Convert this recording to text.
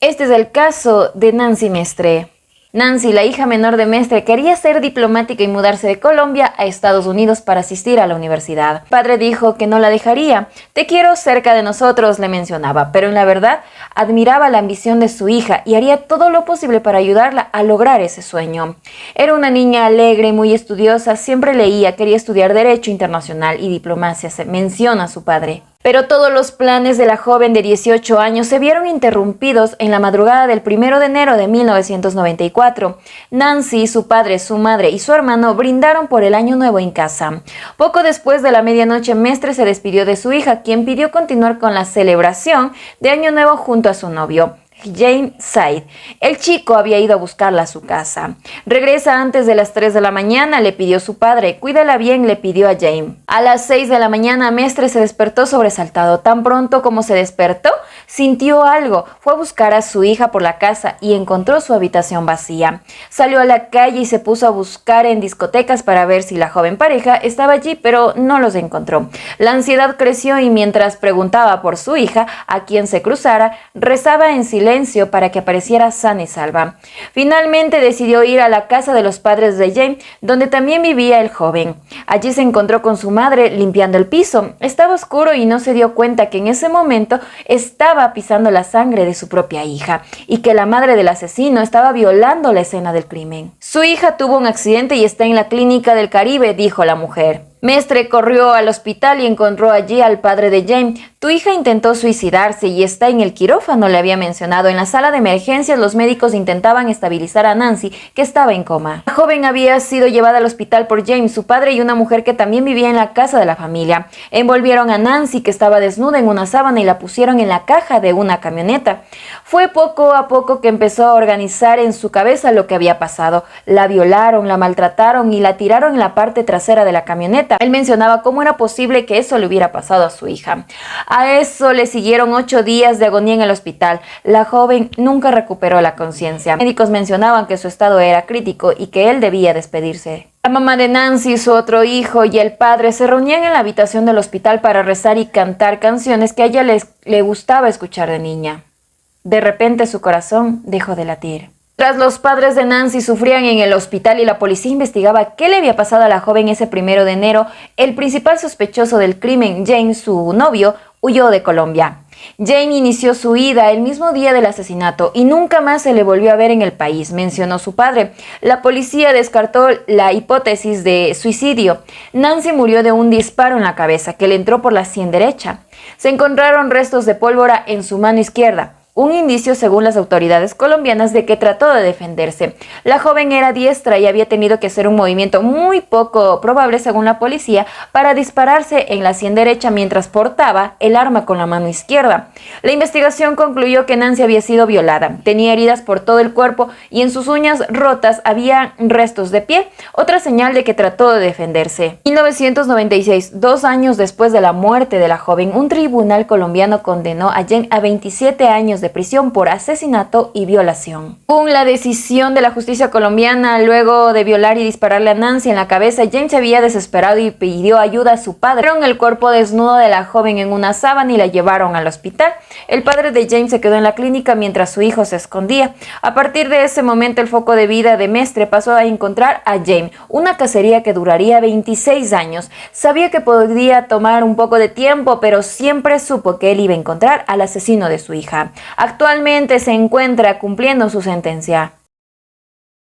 Este es el caso de Nancy Mestre. Nancy, la hija menor de Mestre, quería ser diplomática y mudarse de Colombia a Estados Unidos para asistir a la universidad. El padre dijo que no la dejaría. Te quiero cerca de nosotros, le mencionaba, pero en la verdad admiraba la ambición de su hija y haría todo lo posible para ayudarla a lograr ese sueño. Era una niña alegre y muy estudiosa, siempre leía, quería estudiar Derecho Internacional y Diplomacia, se menciona su padre. Pero todos los planes de la joven de 18 años se vieron interrumpidos en la madrugada del 1 de enero de 1994. Nancy, su padre, su madre y su hermano brindaron por el año nuevo en casa. Poco después de la medianoche, Mestre se despidió de su hija, quien pidió continuar con la celebración de año nuevo junto a su novio, James Said. El chico había ido a buscarla a su casa. Regresa antes de las 3 de la mañana, le pidió su padre. Cuídala bien, le pidió a James. A las 6 de la mañana, Mestre se despertó sobresaltado. Tan pronto como se despertó, sintió algo. Fue a buscar a su hija por la casa y encontró su habitación vacía. Salió a la calle y se puso a buscar en discotecas para ver si la joven pareja estaba allí, pero no los encontró. La ansiedad creció y mientras preguntaba por su hija, a quien se cruzara, rezaba en silencio para que apareciera sana y salva. Finalmente decidió ir a la casa de los padres de James, donde también vivía el joven. Allí se encontró con su madre limpiando el piso. Estaba oscuro y no se dio cuenta que en ese momento estaba pisando la sangre de su propia hija y que la madre del asesino estaba violando la escena del crimen. Su hija tuvo un accidente y está en la clínica del Caribe, dijo la mujer. Mestre corrió al hospital y encontró allí al padre de James. Tu hija intentó suicidarse y está en el quirófano, le había mencionado. En la sala de emergencias los médicos intentaban estabilizar a Nancy, que estaba en coma. La joven había sido llevada al hospital por James, su padre y una mujer que también vivía en la casa de la familia. Envolvieron a Nancy, que estaba desnuda, en una sábana y la pusieron en la caja de una camioneta. Fue poco a poco que empezó a organizar en su cabeza lo que había pasado. La violaron, la maltrataron y la tiraron en la parte trasera de la camioneta. Él mencionaba cómo era posible que eso le hubiera pasado a su hija. A eso le siguieron 8 días de agonía en el hospital. La joven nunca recuperó la conciencia. Los médicos mencionaban que su estado era crítico y que él debía despedirse. La mamá de Nancy, su otro hijo y el padre se reunían en la habitación del hospital para rezar y cantar canciones que a ella le gustaba escuchar de niña. De repente su corazón dejó de latir. Tras los padres de Nancy sufrían en el hospital y la policía investigaba qué le había pasado a la joven ese 1 de enero, el principal sospechoso del crimen, James, su novio, huyó de Colombia. James inició su huida el mismo día del asesinato y nunca más se le volvió a ver en el país, mencionó su padre. La policía descartó la hipótesis de suicidio. Nancy murió de un disparo en la cabeza que le entró por la sien derecha. Se encontraron restos de pólvora en su mano izquierda. Un indicio, según las autoridades colombianas, de que trató de defenderse. La joven era diestra y había tenido que hacer un movimiento muy poco probable, según la policía, para dispararse en la sien derecha mientras portaba el arma con la mano izquierda. La investigación concluyó que Nancy había sido violada. Tenía heridas por todo el cuerpo y en sus uñas rotas había restos de piel, otra señal de que trató de defenderse. En 1996, 2 años después de la muerte de la joven, un tribunal colombiano condenó a Jen a 27 años de prisión por asesinato y violación. Según la decisión de la justicia colombiana, luego de violar y dispararle a Nancy en la cabeza, James se había desesperado y pidió ayuda a su padre. Vieron el cuerpo desnudo de la joven en una sábana y la llevaron al hospital. El padre de James se quedó en la clínica mientras su hijo se escondía. A partir de ese momento, el foco de vida de Mestre pasó a encontrar a James, una cacería que duraría 26 años. Sabía que podría tomar un poco de tiempo, pero siempre supo que él iba a encontrar al asesino de su hija. Actualmente se encuentra cumpliendo su sentencia.